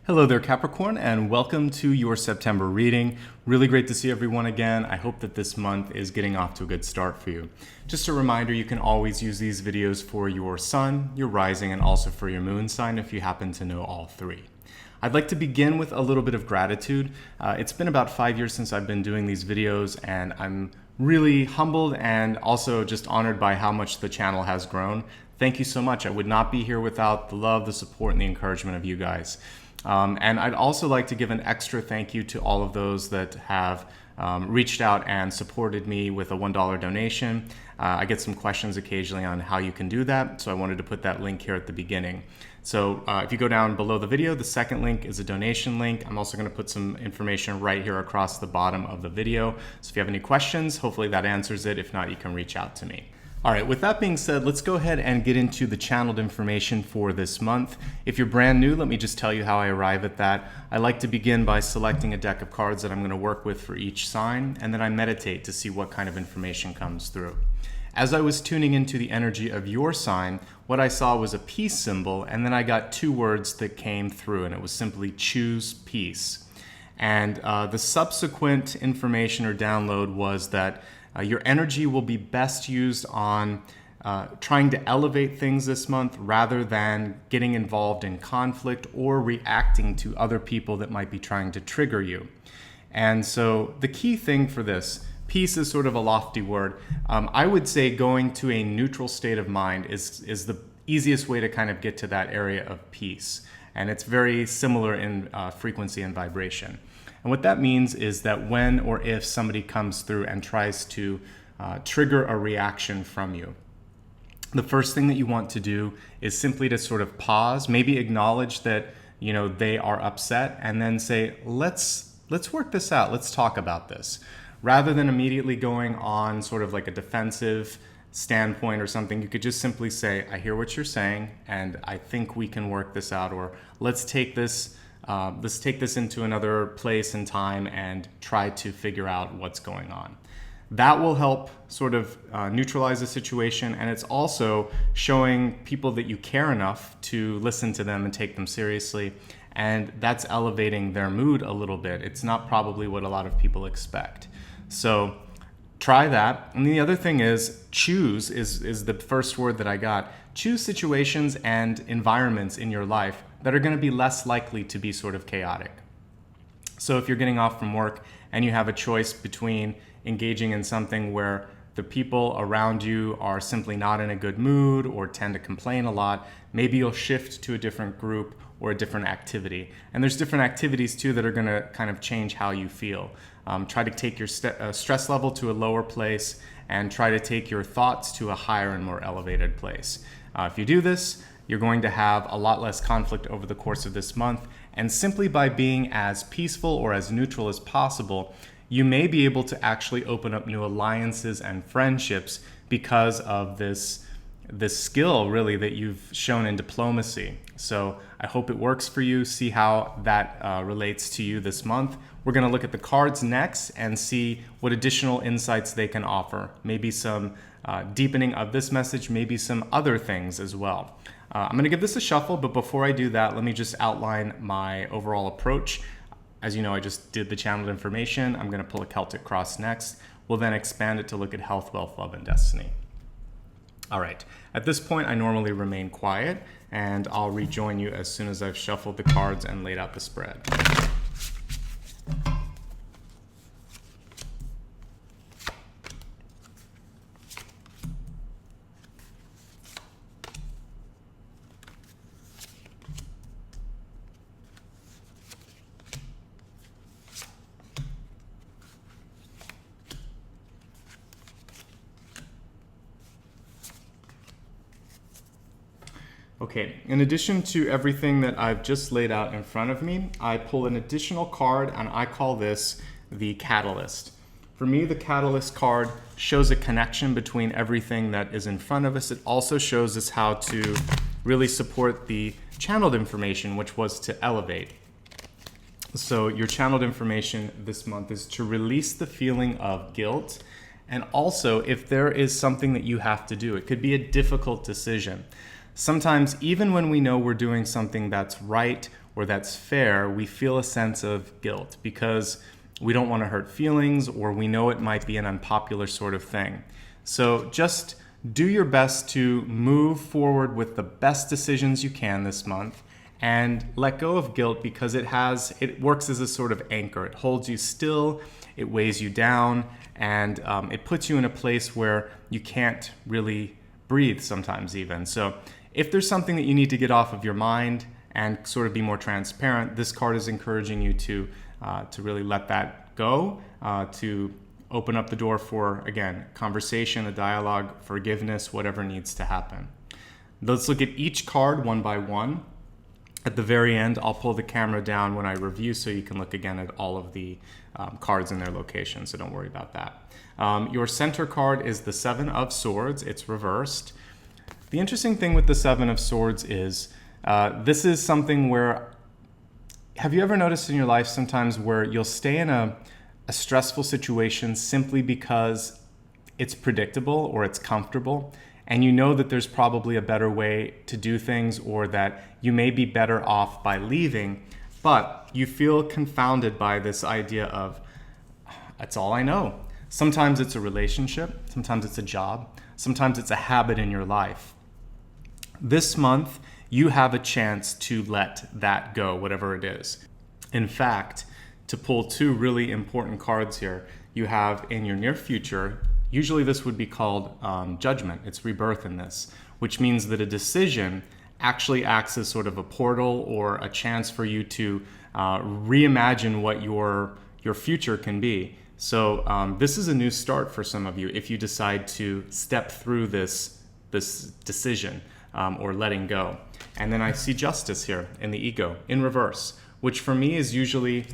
Hello there, Capricorn, and welcome to your September reading. Really great to see everyone again. I hope that this month is getting off to a good start for you. Just a reminder, you can always use these videos for your sun, your rising, and also for your moon sign if you happen to know all three. I'd like to begin with a little bit of gratitude. It's been about 5 years since I've been doing these videos, and I'm really humbled and also just honored by how much the channel has grown. Thank you so much. I would not be here without the love, the support, and the encouragement of you guys. And I'd also like to give an extra thank you to all of those that have reached out and supported me with a $1 donation. I get some questions occasionally on how you can do that, so I wanted to put that link here at the beginning. So if you go down below the video, the second link is a donation link. I'm also going to put some information right here across the bottom of the video. So if you have any questions, hopefully that answers it. If not, you can reach out to me. All right, with that being said, let's go ahead and get into the channeled information for this month. If you're brand new, let me just tell you how I arrive at that. I like to begin by selecting a deck of cards that I'm going to work with for each sign, and then I meditate to see what kind of information comes through. As I was tuning into the energy of your sign, what I saw was a peace symbol, and then I got two words that came through, and it was simply choose peace. And the subsequent information or download was that your energy will be best used on trying to elevate things this month rather than getting involved in conflict or reacting to other people that might be trying to trigger you. And so the key thing for this, peace is sort of a lofty word. I would say going to a neutral state of mind is the easiest way to kind of get to that area of peace. And it's very similar in frequency and vibration. And what that means is that when or if somebody comes through and tries to trigger a reaction from you, the first thing that you want to do is simply to sort of pause, maybe acknowledge that they are upset, and then say, let's work this out, let's talk about this. Rather than immediately going on sort of like a defensive standpoint or something, you could just simply say, I hear what you're saying, and I think we can work this out, or let's take this into another place and time and try to figure out what's going on. That will help sort of neutralize the situation, and it's also showing people that you care enough to listen to them and take them seriously, and that's elevating their mood a little bit. It's not probably what a lot of people expect. So try that. And the other thing is choose is the first word that I got. Choose situations and environments in your life that are going to be less likely to be sort of chaotic. So if you're getting off from work and you have a choice between engaging in something where the people around you are simply not in a good mood or tend to complain a lot, maybe you'll shift to a different group or a different activity. And there's different activities too that are going to kind of change how you feel. Try to take your stress level to a lower place and try to take your thoughts to a higher and more elevated place. If you do this, you're going to have a lot less conflict over the course of this month. And simply by being as peaceful or as neutral as possible, you may be able to actually open up new alliances and friendships because of this skill really that you've shown in diplomacy. So I hope it works for you. See how that relates to you this month. We're going to look at the cards next and see what additional insights they can offer. Maybe some deepening of this message, maybe some other things as well. I'm going to give this a shuffle, but before I do that, let me just outline my overall approach. As you know, I just did the channeled information. I'm going to pull a Celtic cross next. We'll then expand it to look at health, wealth, love, and destiny. All right, at this point, I normally remain quiet, and I'll rejoin you as soon as I've shuffled the cards and laid out the spread. Okay, in addition to everything that I've just laid out in front of me, I pull an additional card and I call this the Catalyst. For me, the Catalyst card shows a connection between everything that is in front of us. It also shows us how to really support the channeled information, which was to elevate. So your channeled information this month is to release the feeling of guilt. And also, if there is something that you have to do, it could be a difficult decision. Sometimes, even when we know we're doing something that's right, or that's fair, we feel a sense of guilt because we don't want to hurt feelings, or we know it might be an unpopular sort of thing. So just do your best to move forward with the best decisions you can this month, and let go of guilt because it works as a sort of anchor. It holds you still, it weighs you down, and it puts you in a place where you can't really breathe sometimes even. So if there's something that you need to get off of your mind and sort of be more transparent, this card is encouraging you to really let that go, to open up the door for, again, conversation, a dialogue, forgiveness, whatever needs to happen. Let's look at each card one by one. At the very end, I'll pull the camera down when I review so you can look again at all of the cards in their location, so don't worry about that. Your center card is the Seven of Swords. It's reversed. The interesting thing with the Seven of Swords is this is something where, have you ever noticed in your life sometimes where you'll stay in a stressful situation simply because it's predictable or it's comfortable, and you know that there's probably a better way to do things, or that you may be better off by leaving, but you feel confounded by this idea of, that's all I know. Sometimes it's a relationship, sometimes it's a job, sometimes it's a habit in your life. This month, you have a chance to let that go, whatever it is. In fact, to pull two really important cards here, you have in your near future, usually this would be called judgment. It's rebirth in this, which means that a decision actually acts as sort of a portal or a chance for you to reimagine what your future can be. So this is a new start for some of you if you decide to step through this decision or letting go. And then I see justice here in the ego in reverse, which for me is usually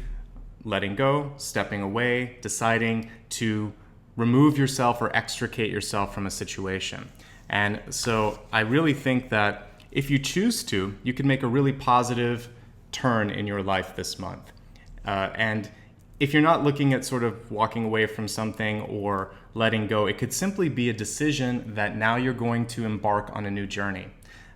letting go, stepping away, deciding to remove yourself or extricate yourself from a situation. And so I really think that if you choose to, you can make a really positive turn in your life this month. And if you're not looking at sort of walking away from something or letting go, it could simply be a decision that now you're going to embark on a new journey.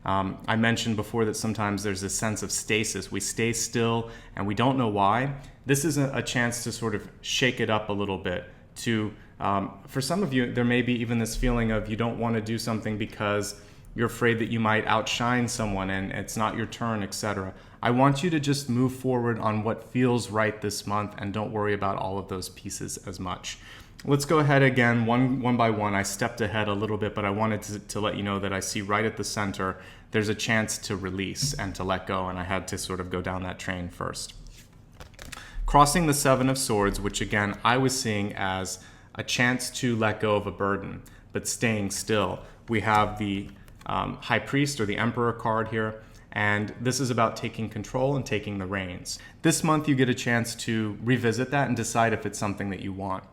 I mentioned before that sometimes there's a sense of stasis. We stay still and we don't know why. This is a chance to sort of shake it up a little bit. For some of you, there may be even this feeling of you don't want to do something because you're afraid that you might outshine someone and it's not your turn, etc. I want you to just move forward on what feels right this month and don't worry about all of those pieces as much. Let's go ahead again, one by one. I stepped ahead a little bit, but I wanted to let you know that I see right at the center, there's a chance to release and to let go, and I had to sort of go down that train first. Crossing the Seven of Swords, which again, I was seeing as a chance to let go of a burden, but staying still. We have the High Priest or the Emperor card here, and this is about taking control and taking the reins. This month, you get a chance to revisit that and decide if it's something that you want.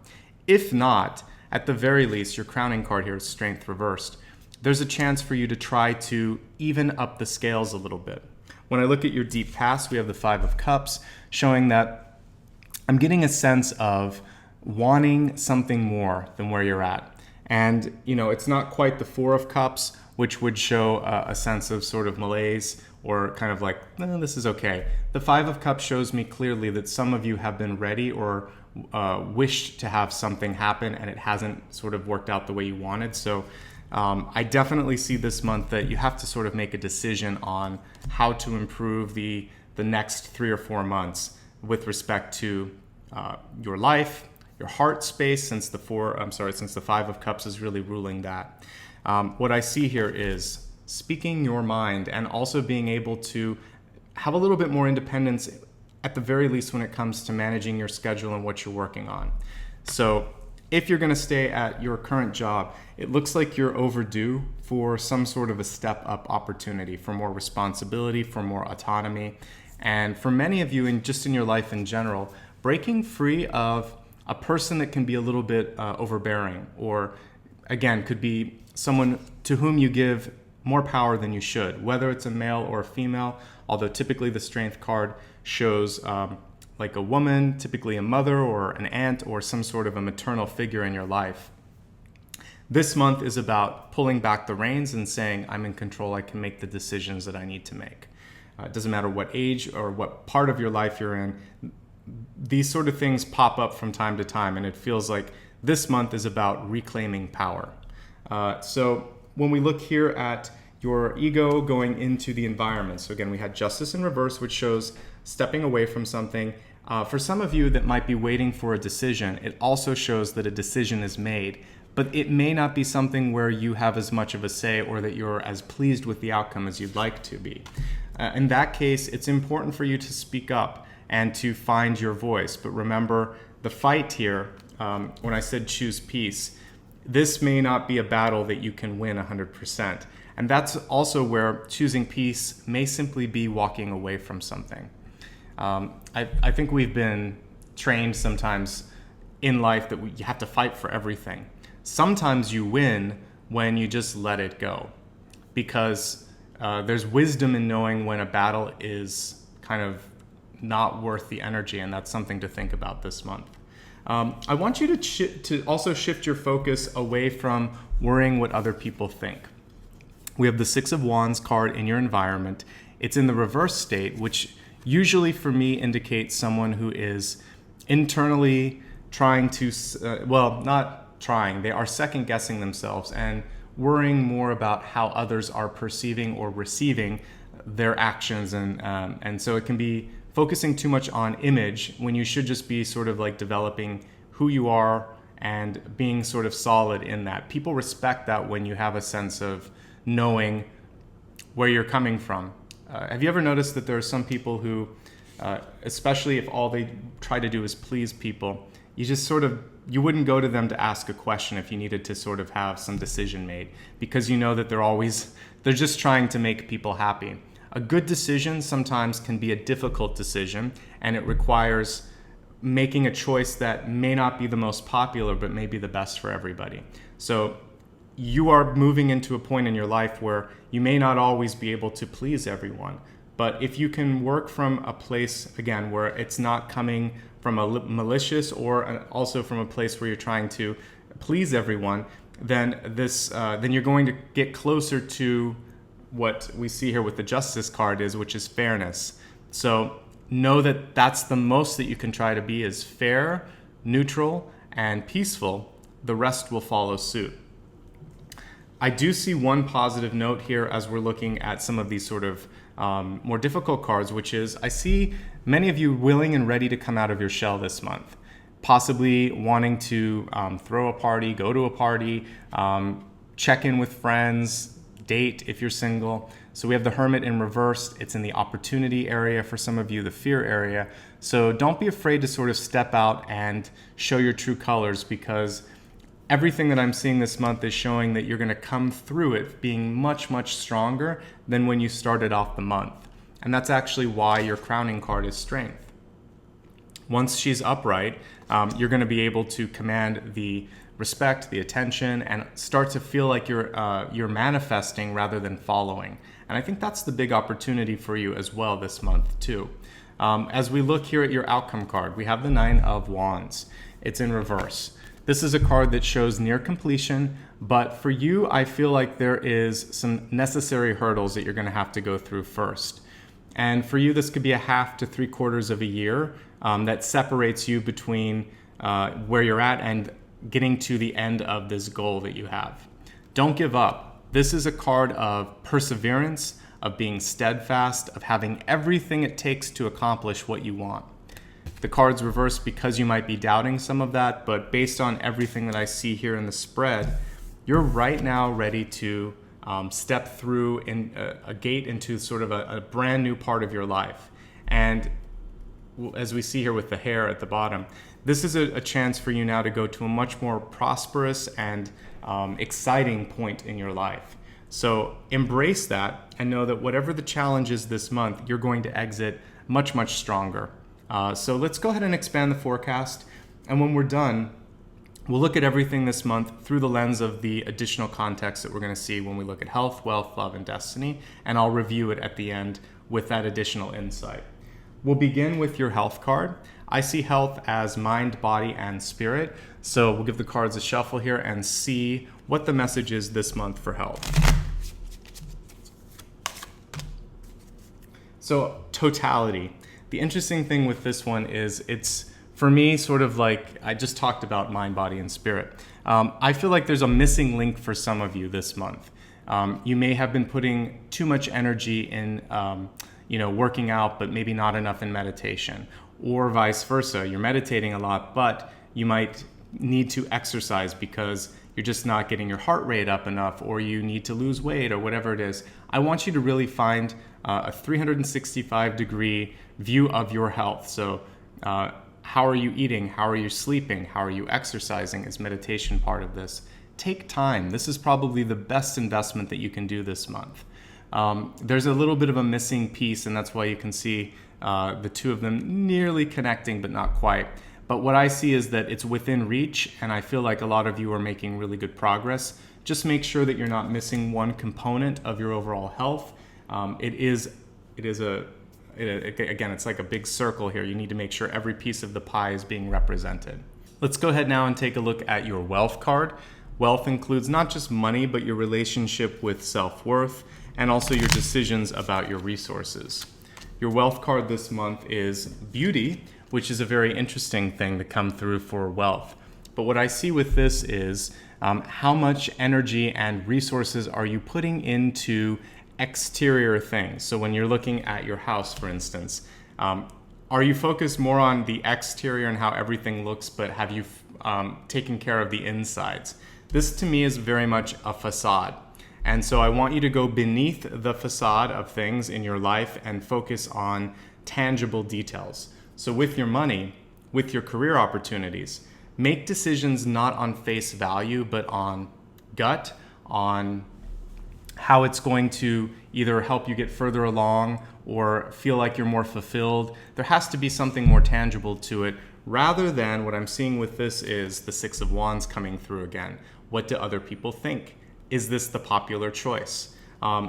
If not, at the very least, your crowning card here is Strength reversed. There's a chance for you to try to even up the scales a little bit. When I look at your deep past, we have the Five of Cups, showing that I'm getting a sense of wanting something more than where you're at. And, it's not quite the Four of Cups, which would show a sense of sort of malaise or kind of like, this is okay. The Five of Cups shows me clearly that some of you have been ready or wished to have something happen and it hasn't sort of worked out the way you wanted. So I definitely see this month that you have to sort of make a decision on how to improve the next 3 or 4 months with respect to your life, your heart space, since the Five of Cups is really ruling that. What I see here is speaking your mind and also being able to have a little bit more independence, at the very least when it comes to managing your schedule and what you're working on. So if you're going to stay at your current job, it looks like you're overdue for some sort of a step up opportunity, for more responsibility, for more autonomy. And for many of you, and just in your life in general, breaking free of a person that can be a little bit overbearing, or again, could be someone to whom you give more power than you should, whether it's a male or a female, although typically the Strength card shows like a woman, typically a mother or an aunt or some sort of a maternal figure in your life. This month is about pulling back the reins and saying, I'm in control, I can make the decisions that I need to make. it doesn't matter what age or what part of your life you're in. These sort of things pop up from time to time, and it feels like this month is about reclaiming power. So when we look here at your ego going into the environment, so again, we had justice in reverse, which shows stepping away from something. For some of you that might be waiting for a decision, it also shows that a decision is made, but it may not be something where you have as much of a say or that you're as pleased with the outcome as you'd like to be. In that case, it's important for you to speak up and to find your voice. But remember, the fight here, when I said choose peace, this may not be a battle that you can win 100%. And that's also where choosing peace may simply be walking away from something. I think we've been trained sometimes in life that you have to fight for everything. Sometimes you win when you just let it go, because there's wisdom in knowing when a battle is kind of not worth the energy, and that's something to think about this month. I want you to also shift your focus away from worrying what other people think. We have the Six of Wands card in your environment. It's in the reverse state, which usually for me indicates someone who is internally trying to, not trying, they are second guessing themselves and worrying more about how others are perceiving or receiving their actions. And so it can be focusing too much on image when you should just be sort of like developing who you are and being sort of solid in that. People respect that when you have a sense of knowing where you're coming from. Have you ever noticed that there are some people who, especially if all they try to do is please people, you wouldn't go to them to ask a question if you needed to sort of have some decision made, because you know that they're just trying to make people happy. A good decision sometimes can be a difficult decision, and it requires making a choice that may not be the most popular, but may be the best for everybody. So you are moving into a point in your life where you may not always be able to please everyone. But if you can work from a place, again, where it's not coming from a malicious or also from a place where you're trying to please everyone, then you're going to get closer to what we see here with the Justice card which is fairness. So know that that's the most that you can try to be, is fair, neutral, and peaceful. The rest will follow suit. I do see one positive note here as we're looking at some of these sort of more difficult cards, which is I see many of you willing and ready to come out of your shell this month, possibly wanting to throw a party, go to a party, check in with friends, date if you're single. So we have the Hermit in reverse. It's in the opportunity area for some of you, the fear area. So don't be afraid to sort of step out and show your true colors, because everything that I'm seeing this month is showing that you're going to come through it being much, much stronger than when you started off the month. And that's actually why your crowning card is strength. Once she's upright, you're going to be able to command the respect, the attention, and start to feel like you're manifesting rather than following. And I think that's the big opportunity for you as well this month too. As we look here at your outcome card, we have the Nine of Wands. It's in reverse. This is a card that shows near completion, but for you, I feel like there is some necessary hurdles that you're going to have to go through first. And for you, this could be a half to 3/4 of a year that separates you between where you're at and getting to the end of this goal that you have. Don't give up. This is a card of perseverance, of being steadfast, of having everything it takes to accomplish what you want. The card's reversed because you might be doubting some of that, but based on everything that I see here in the spread, you're right now ready to step through in a gate into sort of a brand new part of your life. And as we see here with the hair at the bottom, this is a chance for you now to go to a much more prosperous and exciting point in your life. So embrace that and know that whatever the challenge is this month, you're going to exit much, much stronger. So let's go ahead and expand the forecast. And when we're done, we'll look at everything this month through the lens of the additional context that we're going to see when we look at health, wealth, love, and destiny. And I'll review it at the end with that additional insight. We'll begin with your health card. I see health as mind, body, and spirit. So we'll give the cards a shuffle here and see what the message is this month for health. So totality. The interesting thing with this one is it's, for me, sort of like I just talked about mind, body, and spirit. I feel like there's a missing link for some of you this month. You may have been putting too much energy in, working out, but maybe not enough in meditation, or vice versa. You're meditating a lot, but you might need to exercise because you're just not getting your heart rate up enough, or you need to lose weight, or whatever it is. I want you to really find a 365-degree view of your health. So how are you eating? How are you sleeping? How are you exercising? Is meditation part of this? Take time. This is probably the best investment that you can do this month. There's a little bit of a missing piece, and that's why you can see the two of them nearly connecting, but not quite. But what I see is that it's within reach, and I feel like a lot of you are making really good progress. Just make sure that you're not missing one component of your overall health. Again, it's like a big circle here. You need to make sure every piece of the pie is being represented. Let's go ahead now and take a look at your wealth card. Wealth includes not just money, but your relationship with self-worth and also your decisions about your resources. Your wealth card this month is beauty, which is a very interesting thing to come through for wealth. But what I see with this is how much energy and resources are you putting into exterior things. So when you're looking at your house, for instance, are you focused more on the exterior and how everything looks, but have you taken care of the insides? This to me is very much a facade. And so I want you to go beneath the facade of things in your life and focus on tangible details. So with your money, with your career opportunities, make decisions not on face value, but on gut, on how it's going to either help you get further along or feel like you're more fulfilled. There has to be something more tangible to it, rather than what I'm seeing with this is the Six of Wands coming through again. What do other people think? Is this the popular choice?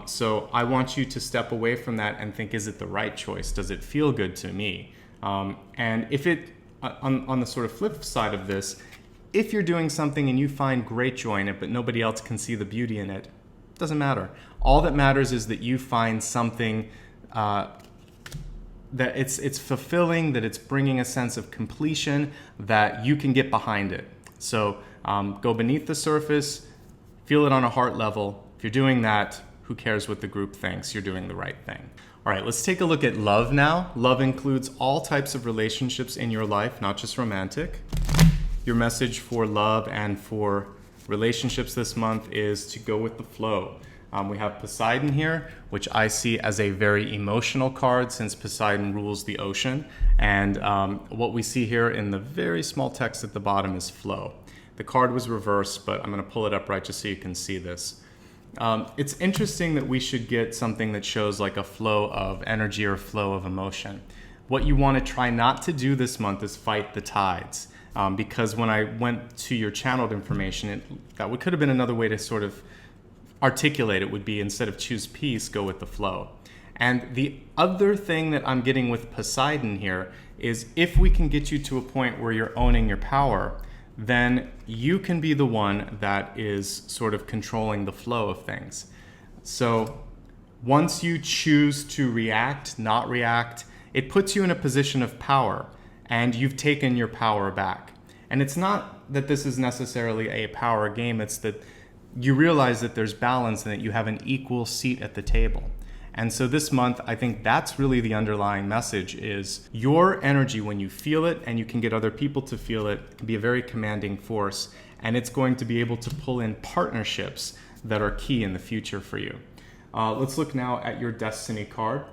So I want you to step away from that and think, is it the right choice? Does it feel good to me? And if it, on the sort of flip side of this, if you're doing something and you find great joy in it, but nobody else can see the beauty in it, doesn't matter. All that matters is that you find something that it's fulfilling, that it's bringing a sense of completion, that you can get behind it. So go beneath the surface, feel it on a heart level. If you're doing that, who cares what the group thinks? You're doing the right thing. All right, let's take a look at love now. Love includes all types of relationships in your life, not just romantic. Your message for love and for relationships this month is to go with the flow. We have Poseidon here, which I see as a very emotional card since Poseidon rules the ocean. And what we see here in the very small text at the bottom is flow. The card was reversed, but I'm going to pull it up right just so you can see this. It's interesting that we should get something that shows like a flow of energy or flow of emotion. What you want to try not to do this month is fight the tides. Because when I went to your channeled information, that could have been another way to sort of articulate it, would be instead of choose peace, go with the flow. And the other thing that I'm getting with Poseidon here is if we can get you to a point where you're owning your power, then you can be the one that is sort of controlling the flow of things. So once you choose to react, not react, it puts you in a position of power and you've taken your power back. And it's not that this is necessarily a power game, it's that you realize that there's balance and that you have an equal seat at the table. And so this month, I think that's really the underlying message is your energy when you feel it and you can get other people to feel it can be a very commanding force. And it's going to be able to pull in partnerships that are key in the future for you. Let's look now at your destiny card.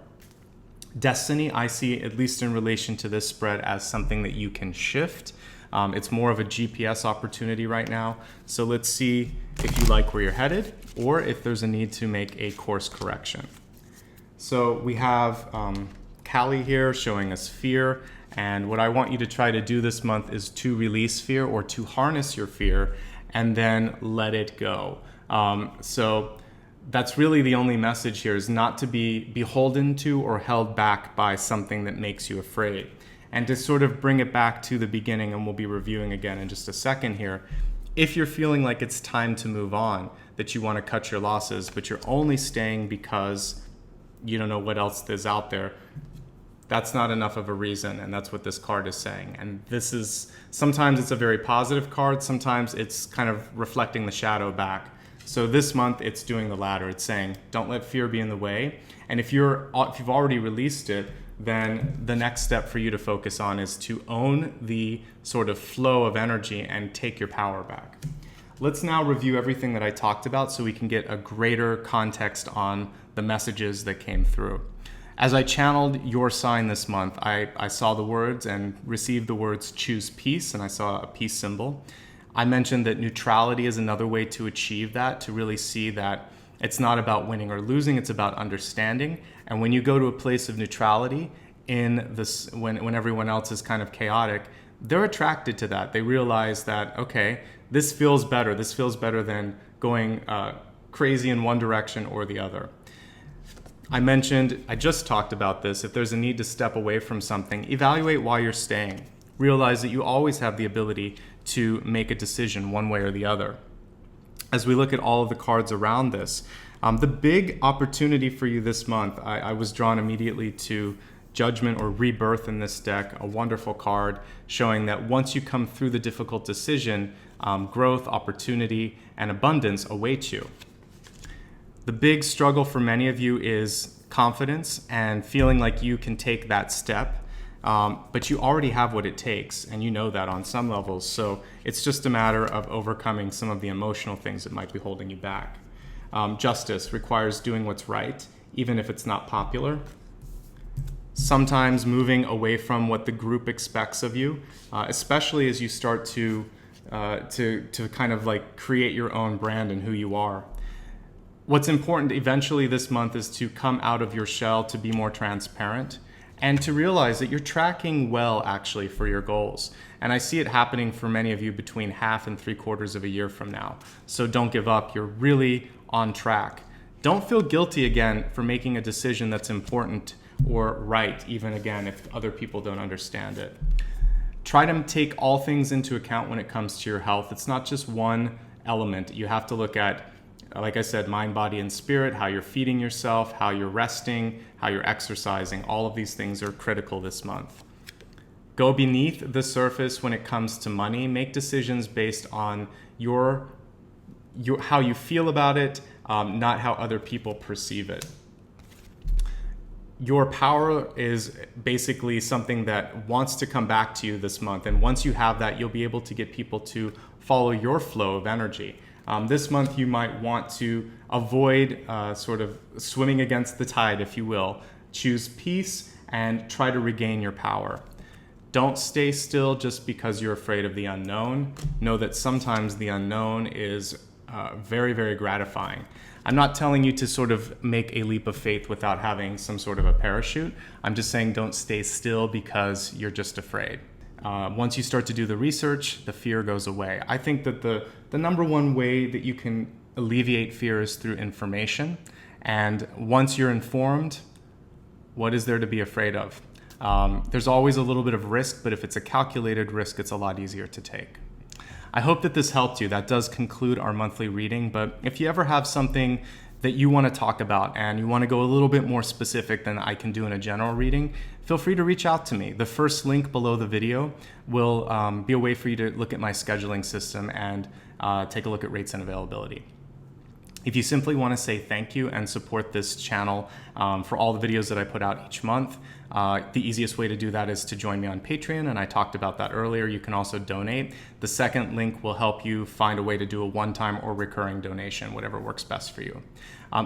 Destiny, I see, at least in relation to this spread, as something that you can shift. It's more of a GPS opportunity right now. So let's see if you like where you're headed or if there's a need to make a course correction. So we have Callie here showing us fear. And what I want you to try to do this month is to release fear or to harness your fear and then let it go. So that's really the only message here, is not to be beholden to or held back by something that makes you afraid. And to sort of bring it back to the beginning, and we'll be reviewing again in just a second here, if you're feeling like it's time to move on, that you want to cut your losses, but you're only staying because you don't know what else is out there, that's not enough of a reason, and that's what this card is saying. And this is, sometimes it's a very positive card, sometimes it's kind of reflecting the shadow back. So this month it's doing the latter. It's saying, don't let fear be in the way. And if you've already released it, then the next step for you to focus on is to own the sort of flow of energy and take your power back. Let's now review everything that I talked about so we can get a greater context on the messages that came through. As I channeled your sign this month, I saw the words and received the words choose peace, and I saw a peace symbol. I mentioned that neutrality is another way to achieve that, to really see that it's not about winning or losing, it's about understanding. And when you go to a place of neutrality in this, when everyone else is kind of chaotic, they're attracted to that. They realize that, okay, this feels better. This feels better than going crazy in one direction or the other. I just talked about this. If there's a need to step away from something, evaluate why you're staying. Realize that you always have the ability to make a decision one way or the other. As we look at all of the cards around this, the big opportunity for you this month, I was drawn immediately to Judgment or Rebirth in this deck, a wonderful card showing that once you come through the difficult decision, growth, opportunity, and abundance await you. The big struggle for many of you is confidence and feeling like you can take that step. But you already have what it takes, and you know that on some levels. So it's just a matter of overcoming some of the emotional things that might be holding you back. Justice requires doing what's right, even if it's not popular. Sometimes moving away from what the group expects of you, especially as you start to kind of like create your own brand and who you are. What's important eventually this month is to come out of your shell, to be more transparent, and to realize that you're tracking well actually for your goals. And I see it happening for many of you between half and 3/4 of a year from now. So don't give up, you're really on track. Don't feel guilty again for making a decision that's important or right, even again if other people don't understand it. Try to take all things into account when it comes to your health. It's not just one element. You have to look at, like I said, mind, body, and spirit, how you're feeding yourself, how you're resting, how you're exercising. All of these things are critical this month. Go beneath the surface when it comes to money. Make decisions based on how you feel about it, not how other people perceive it. Your power is basically something that wants to come back to you this month. And once you have that, you'll be able to get people to follow your flow of energy. This month, you might want to avoid sort of swimming against the tide, if you will. Choose peace and try to regain your power. Don't stay still just because you're afraid of the unknown. Know that sometimes the unknown is very, very gratifying. I'm not telling you to sort of make a leap of faith without having some sort of a parachute. I'm just saying don't stay still because you're just afraid. Once you start to do the research, the fear goes away. I think that the number one way that you can alleviate fear is through information. And once you're informed, what is there to be afraid of? There's always a little bit of risk, but if it's a calculated risk, it's a lot easier to take. I hope that this helped you. That does conclude our monthly reading, but if you ever have something that you want to talk about and you want to go a little bit more specific than I can do in a general reading, feel free to reach out to me. The first link below the video will be a way for you to look at my scheduling system and take a look at rates and availability. If you simply want to say thank you and support this channel for all the videos that I put out each month, the easiest way to do that is to join me on Patreon, and I talked about that earlier. You can also donate. The second link will help you find a way to do a one-time or recurring donation, whatever works best for you.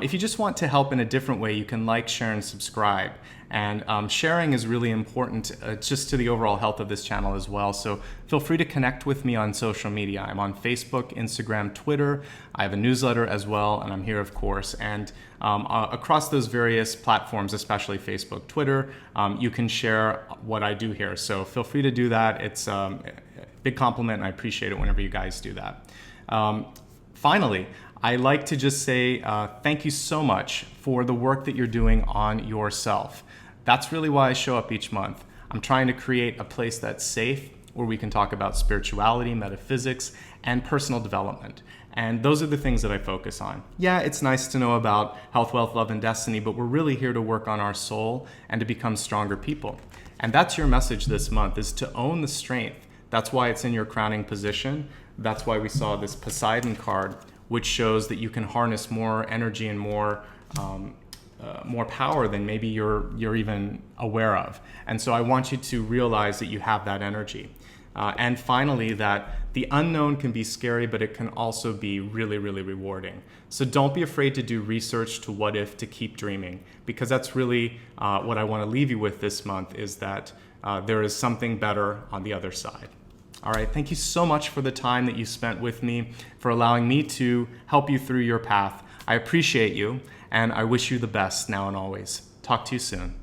If you just want to help in a different way, you can like, share, and subscribe. And sharing is really important just to the overall health of this channel as well. So feel free to connect with me on social media. I'm on Facebook, Instagram, Twitter. I have a newsletter as well, and I'm here, of course. And across those various platforms, especially Facebook, Twitter, you can share what I do here. So feel free to do that. It's a big compliment, and I appreciate it whenever you guys do that. Finally, I like to just say thank you so much for the work that you're doing on yourself. That's really why I show up each month. I'm trying to create a place that's safe, where we can talk about spirituality, metaphysics, and personal development. And those are the things that I focus on. Yeah, it's nice to know about health, wealth, love, and destiny, but we're really here to work on our soul and to become stronger people. And that's your message this month, is to own the strength. That's why it's in your crowning position. That's why we saw this Poseidon card, which shows that you can harness more energy and more power than maybe you're even aware of. And so I want you to realize that you have that energy. And finally, that the unknown can be scary, but it can also be really, really rewarding. So don't be afraid to do research, to what if, to keep dreaming, because that's really what I want to leave you with this month, is that there is something better on the other side. All right, thank you so much for the time that you spent with me, for allowing me to help you through your path. I appreciate you, and I wish you the best now and always. Talk to you soon.